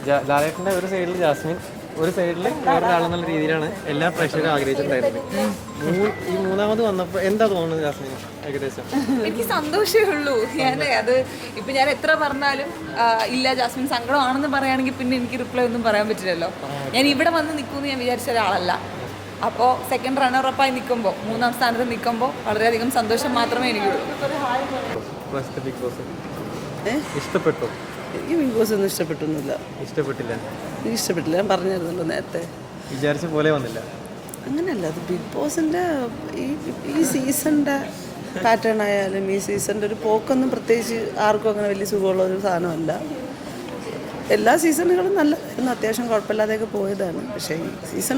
ലാലേട്ടൻ്റെ ഒരു സൈഡിൽ ജാസ്മിൻ, ഒരു സൈഡിൽ വേറൊരാളെന്നുള്ള രീതിയിലാണ് എല്ലാ പ്രേക്ഷകരും ആഗ്രഹിച്ചിട്ടുണ്ടായിരുന്നത്. ഈ മൂന്നാമത് വന്നപ്പോൾ എന്താ തോന്നുന്നത് ജാസ്മിൻ? ഏകദേശം എനിക്ക് സന്തോഷമേ ഉള്ളൂ. ഞാൻ എത്ര പറഞ്ഞാലും ഇല്ല ജാസ്മിൻ സങ്കടമാണെന്ന് പറയുകയാണെങ്കിൽ പിന്നെ എനിക്ക് റിപ്ലൈ ഒന്നും പറയാൻ പറ്റില്ലല്ലോ. ഞാൻ ഇവിടെ വന്ന് നിൽക്കുമെന്ന് ഞാൻ വിചാരിച്ച ഒരാളല്ല. അപ്പോൾ സെക്കൻഡ് റണ്ണറപ്പായി നിൽക്കുമ്പോൾ, മൂന്നാം സ്ഥാനത്ത് നിൽക്കുമ്പോൾ വളരെയധികം സന്തോഷം മാത്രമേ എനിക്കുള്ളൂ. ഇഷ്ടപ്പെട്ടു? എനിക്ക് ബിഗ് ബോസ് ഒന്നും ഇഷ്ടപ്പെട്ടൊന്നുമില്ല. ഇഷ്ടപ്പെട്ടില്ല? എനിക്ക് ഇഷ്ടപ്പെട്ടില്ല. ഞാൻ പറഞ്ഞായിരുന്നല്ലോ നേരത്തെ. വിചാരിച്ച പോലെ വന്നില്ല. അങ്ങനെയല്ല, അത് ബിഗ് ബോസിൻ്റെ ഈ സീസണിൻ്റെ പാറ്റേൺ ആയാലും ഈ സീസണിൻ്റെ ഒരു പോക്കൊന്നും പ്രത്യേകിച്ച് ആർക്കും അങ്ങനെ വലിയ സുഖമുള്ള ഒരു സാധനമല്ല. എല്ലാ സീസണുകളും നല്ലതായിരുന്നു, അത്യാവശ്യം കുഴപ്പമില്ലാതെയൊക്കെ പോയതാണ്. പക്ഷേ ഈ സീസൺ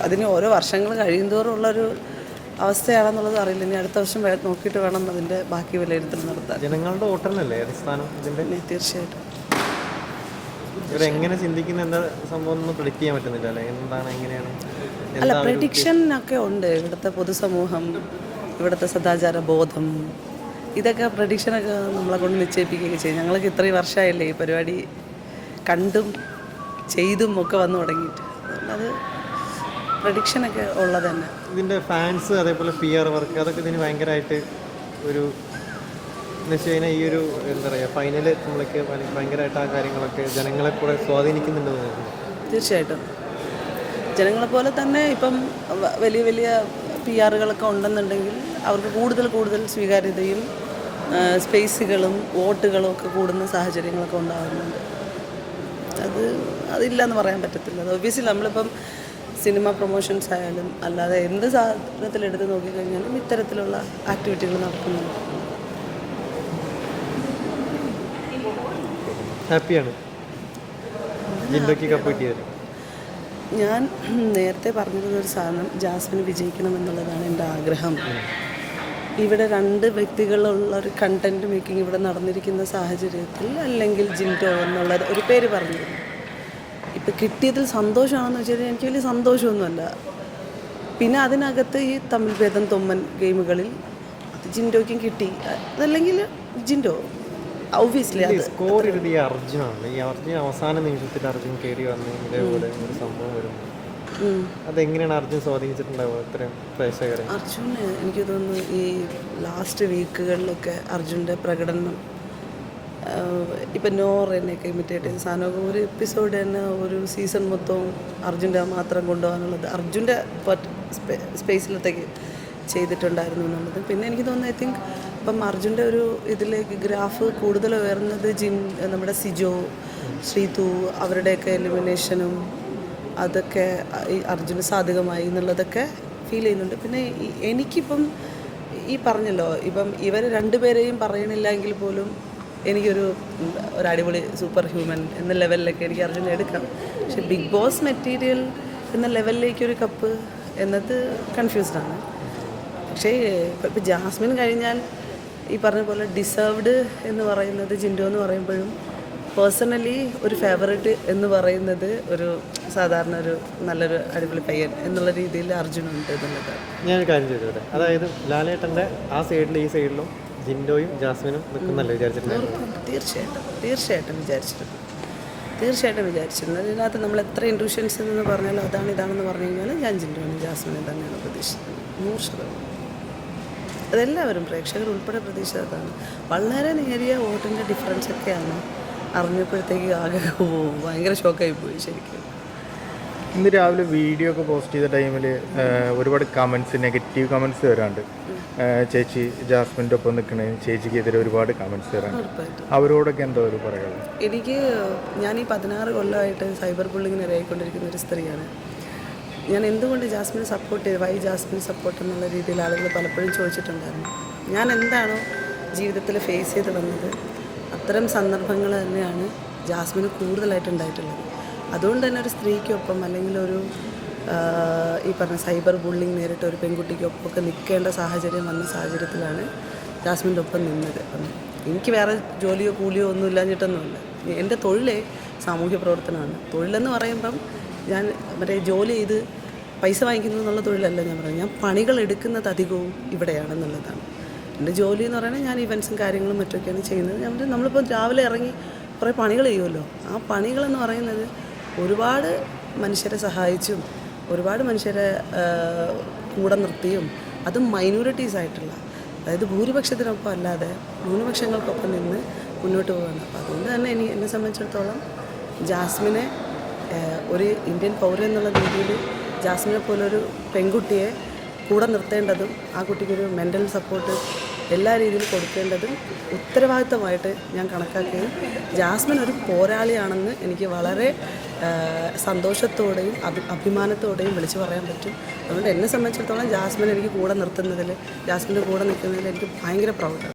അതിന് ഓരോ വർഷങ്ങൾ കഴിയുന്തോറും ഉള്ളൊരു അവസ്ഥയാണെന്നുള്ളത് അറിയില്ല. ഇനി അടുത്ത വർഷം നോക്കിയിട്ട് വേണം അതിൻ്റെ ബാക്കി വിലയിരുത്തൽ നടത്താൻ. ജനങ്ങളുടെ വോട്ടല്ലേ അടിസ്ഥാനം ഇതിൻ്റെ? തീർച്ചയായിട്ടും. എങ്ങനെ ചിന്തിക്കുന്ന എന്താ സംഭവം ഒന്നും പ്രെഡിക്റ്റ് ചെയ്യാൻ പറ്റുന്നില്ല അല്ലേ? എന്താണ്, എങ്ങനെയാണ്? അല്ല, പ്രെഡിക്ഷൻ ഒക്കെ ഉണ്ട്. ഇവിടുത്തെ പൊതുസമൂഹം, ഇവിടുത്തെ സദാചാര ബോധം, ഇതൊക്കെ പ്രഡിക്ഷനൊക്കെ നമ്മളെ കൊണ്ട് നിശ്ചയിപ്പിക്കുകയൊക്കെ ചെയ്യും. ഞങ്ങൾക്ക് ഇത്രയും വർഷമായില്ലേ ഈ പരിപാടി കണ്ടും ചെയ്തും ഒക്കെ വന്നു തുടങ്ങിയിട്ട്. അത് പ്രഡിക്ഷനൊക്കെ ഉള്ളത് തന്നെ. ഇതിൻ്റെ ഫാൻസ് അതേപോലെ PR വർക്ക് അതൊക്കെ ഇതിന് ഭയങ്കരമായിട്ട് ഒരു എന്ന് വെച്ച് കഴിഞ്ഞാൽ ഈ ഒരു എന്താ പറയുക ഫൈനൽ നമ്മളൊക്കെ ഭയങ്കരമായിട്ട് ആ കാര്യങ്ങളൊക്കെ ജനങ്ങളെ കൂടെ സ്വാധീനിക്കുന്നുണ്ടെന്ന് തോന്നുന്നു. തീർച്ചയായിട്ടും. ജനങ്ങളെപ്പോലെ തന്നെ ഇപ്പം വലിയ വലിയ PR ഉണ്ടെന്നുണ്ടെങ്കിൽ അവർക്ക് കൂടുതൽ സ്വീകാര്യതയും സ്പേസുകളും വോട്ടുകളും ഒക്കെ കൂടുന്ന സാഹചര്യങ്ങളൊക്കെ ഉണ്ടാകുന്നുണ്ട്. അതില്ലെന്ന് പറയാൻ പറ്റത്തില്ല. അത് ഒബ്വിയസ്ലി നമ്മളിപ്പം സിനിമ പ്രൊമോഷൻസ് ആയാലും അല്ലാതെ എന്ത് സാധനത്തിലെടുത്ത് നോക്കിക്കഴിഞ്ഞാലും ഇത്തരത്തിലുള്ള ആക്ടിവിറ്റികൾ നടക്കുന്നുണ്ട്. ഹാപ്പിയാണ് ജിൻഡോയ്ക്ക് കപ്പ് കിട്ടിയത്. ഞാൻ നേരത്തെ പറഞ്ഞിരുന്നൊരു സാധനം, ജാസ്മിന് വിജയിക്കണം എന്നുള്ളതാണ് എൻ്റെ ആഗ്രഹം. ഇവിടെ രണ്ട് വ്യക്തികളുള്ള ഒരു കണ്ടൻറ് മേക്കിംഗ് ഇവിടെ നടന്നിരിക്കുന്ന സാഹചര്യത്തിൽ അല്ലെങ്കിൽ ജിൻഡോ എന്നുള്ള ഒരു പേര് പറഞ്ഞിരുന്നു. ഇപ്പം കിട്ടിയതിൽ സന്തോഷമാണെന്ന് വെച്ചാൽ എനിക്ക് വലിയ സന്തോഷമൊന്നുമല്ല. പിന്നെ അതിനകത്ത് ഈ തമിഴ് ഭേദം തൊമ്മൻ ഗെയിമുകളിൽ അത് ജിൻഡോയ്ക്കും കിട്ടി. അതല്ലെങ്കിൽ ജിൻഡോ ഒബ്വിയസ്ലി അത് സ്കോർ എഴുതിയ അർജുനാണ്. ഈ അർജുൻ അവസാന നിമിഷത്തിൽ അർജുൻ കയറി വന്ന് ഇതേപോലെ ഒരു സംഭവം വരുന്നു. അതെങ്ങനെയാണ് അർജുൻ സ്വാധീനിച്ചിട്ടുണ്ടാവുക ഇത്രയും പ്രേക്ഷകരെ? അർജുന് എനിക്ക് തോന്നുന്നു ഈ ലാസ്റ്റ് വീക്കുകളിലൊക്കെ അർജുൻ്റെ പ്രകടനം ഇപ്പം നോറെന്നെയൊക്കെ ഇമിറ്റേറ്റ് ചെയ്ത സാധനമൊക്കെ ഒരു എപ്പിസോഡ് തന്നെ ഒരു സീസൺ മൊത്തവും അർജുൻ്റെ മാത്രം കൊണ്ടുപോകാനുള്ളത് അർജുൻ്റെ സ്പേസിലത്തേക്ക് ചെയ്തിട്ടുണ്ടായിരുന്നു എന്നുള്ളത്. പിന്നെ എനിക്ക് തോന്നുന്നു ഐ തിങ്ക് ഇപ്പം അർജുൻ്റെ ഒരു ഇതിലേക്ക് ഗ്രാഫ് കൂടുതൽ ഉയർന്നത് നമ്മുടെ സിജോ, ശ്രീതു അവരുടെയൊക്കെ എലിമിനേഷനും അതൊക്കെ ഈ അർജുന് സാധകമായി എന്നുള്ളതൊക്കെ ഫീൽ ചെയ്യുന്നുണ്ട്. പിന്നെ എനിക്കിപ്പം ഈ പറഞ്ഞല്ലോ, ഇപ്പം ഇവർ രണ്ടുപേരെയും പറയണില്ല എങ്കിൽ പോലും എനിക്കൊരു അടിപൊളി സൂപ്പർ ഹ്യൂമൻ എന്ന ലെവലിലൊക്കെ എനിക്ക് അർജുനെ എടുക്കാം. പക്ഷെ ബിഗ് ബോസ് മെറ്റീരിയൽ എന്ന ലെവലിലേക്കൊരു കപ്പ് എന്നത് കൺഫ്യൂസ്ഡാണ്. പക്ഷേ ഇപ്പോൾ ജാസ്മിൻ കഴിഞ്ഞാൽ ഈ പറഞ്ഞ പോലെ ഡിസേർവ്ഡ് എന്ന് പറയുന്നത് ജിൻഡോ എന്ന് പറയുമ്പോഴും പേഴ്സണലി ഒരു ഫേവറേറ്റ് എന്ന് പറയുന്നത് ഒരു സാധാരണ ഒരു നല്ലൊരു അടിപൊളി പയ്യൻ എന്നുള്ള രീതിയിൽ അർജുനുണ്ട് എന്നുള്ളതാണ്. ഞാനൊരു കാര്യം ചോദിച്ചോട്ടെ, അതായത് ലാലേട്ടൻ്റെ ആ സൈഡിലും ഈ സൈഡിലും ജിൻഡോയും ജാസ്മിനും നിൽക്കുന്നല്ലേ വിചാരിച്ചിട്ടുണ്ടായിരുന്നു? തീർച്ചയായിട്ടും വിചാരിച്ചിരുന്നു. അതിനകത്ത് നമ്മൾ എത്ര ഇൻട്യൂഷൻസ് എന്ന് പറഞ്ഞാലും അതാണ് ഇതാണെന്ന് പറഞ്ഞു കഴിഞ്ഞാൽ ഞാൻ ജിൻഡോയും ജാസ്മിനെ തന്നെയാണ് പ്രതീക്ഷിച്ചത്. 100%. അതെല്ലാവരും പ്രേക്ഷകർ ഉൾപ്പെടെ പ്രതീക്ഷിച്ചതാണ്. വളരെ നേരിയ വോട്ടിൻ്റെ ഡിഫറൻസ് ഒക്കെയാണ്. അറിഞ്ഞപ്പോഴത്തേക്ക് ആകെ ഭയങ്കര ഷോക്കായി പോയി ശരിക്കും. ഇന്ന് രാവിലെ വീഡിയോ ഒക്കെ പോസ്റ്റ് ചെയ്ത ടൈമിൽ ഒരുപാട് കമൻസ്, നെഗറ്റീവ് കമൻസ് വരാണ്ട്. ചേച്ചി ജാസ്മിൻ്റെ ഒപ്പം നിൽക്കണേ, ചേച്ചിക്ക് എതിരെ ഒരുപാട് കമൻസ് വരാണ്ട്. അവരോടൊക്കെ എന്താ ഒരു പറയുക? ഞാൻ ഈ 16 കൊല്ലമായിട്ട് സൈബർ ബുള്ളിങ്ങിന് ഇരയായിക്കൊണ്ടിരിക്കുന്ന ഒരു സ്ത്രീയാണ്. ഞാൻ എന്തുകൊണ്ട് ജാസ്മിനെ സപ്പോർട്ട് ചെയ്തു, വൈ ജാസ്മിൻ സപ്പോർട്ട് എന്നുള്ള രീതിയിൽ ആളുകൾ പലപ്പോഴും ചോദിച്ചിട്ടുണ്ടായിരുന്നു. ഞാൻ എന്താണോ ജീവിതത്തിൽ ഫേസ് ചെയ്ത് വന്നത് അത്തരം സന്ദർഭങ്ങൾ തന്നെയാണ് ജാസ്മിന് കൂടുതലായിട്ടുണ്ടായിട്ടുള്ളത്. അതുകൊണ്ട് തന്നെ ഒരു സ്ത്രീക്കൊപ്പം അല്ലെങ്കിൽ ഒരു ഈ പറഞ്ഞ സൈബർ ബുള്ളിങ് നേരിട്ട് ഒരു പെൺകുട്ടിക്കൊപ്പം ഒക്കെ നിൽക്കേണ്ട സാഹചര്യം വന്ന സാഹചര്യത്തിലാണ് ജാസ്മിൻ്റെ ഒപ്പം നിന്നത്. എനിക്ക് വേറെ ജോലിയോ കൂലിയോ ഒന്നും ഇല്ലാഞ്ഞിട്ടൊന്നുമില്ല. എൻ്റെ തൊഴിലേ സാമൂഹ്യ പ്രവർത്തനമാണ്. തൊഴിലെന്ന് പറയുമ്പം ഞാൻ ജോലി ചെയ്ത് പൈസ വാങ്ങിക്കുന്നു എന്നുള്ള തൊഴിലല്ല ഞാൻ പറയുന്നത്. ഞാൻ പണികൾ എടുക്കുന്നത് അധികവും ഇവിടെയാണെന്നുള്ളതാണ്. എൻ്റെ ജോലി എന്ന് പറയുന്നത് ഞാൻ ഇവൻറ്റ്സും കാര്യങ്ങളും മറ്റൊക്കെയാണ് ചെയ്യുന്നത്. നമ്മളിപ്പോൾ രാവിലെ ഇറങ്ങി കുറേ പണികൾ ചെയ്യുമല്ലോ. ആ പണികളെന്ന് പറയുന്നത് ഒരുപാട് മനുഷ്യരെ സഹായിച്ചും ഒരുപാട് മനുഷ്യരെ കൂടെ നിർത്തിയും അതും മൈനോറിറ്റീസ് ആയിട്ടുള്ള, അതായത് ഭൂരിപക്ഷത്തിനൊപ്പം അല്ലാതെ ന്യൂനപക്ഷങ്ങൾക്കൊപ്പം നിന്ന് മുന്നോട്ട് പോവുകയാണ്. അപ്പോൾ അതുകൊണ്ട് തന്നെ എന്നെ സംബന്ധിച്ചിടത്തോളം ജാസ്മിനെ ഒരു ഇന്ത്യൻ പൗരൻ എന്നുള്ള രീതിയിൽ ജാസ്മിനെ പോലൊരു പെൺകുട്ടിയെ കൂടെ നിർത്തേണ്ടതും ആ കുട്ടിക്കൊരു മെൻ്റൽ സപ്പോർട്ട് എല്ലാ രീതിയിലും കൊടുക്കേണ്ടതും ഉത്തരവാദിത്തമായിട്ട് ഞാൻ കണക്കാക്കുകയും ജാസ്മിൻ ഒരു പോരാളിയാണെന്ന് എനിക്ക് വളരെ സന്തോഷത്തോടെയും അഭിമാനത്തോടെയും വിളിച്ചു പറയാൻ പറ്റും. അതുകൊണ്ട് എന്നെ സംബന്ധിച്ചിടത്തോളം ജാസ്മിൻ എനിക്ക് കൂടെ നിർത്തുന്നതിൽ, ജാസ്മിൻ്റെ കൂടെ നിൽക്കുന്നതിൽ എനിക്ക് ഭയങ്കര പ്രൗഡാണ്.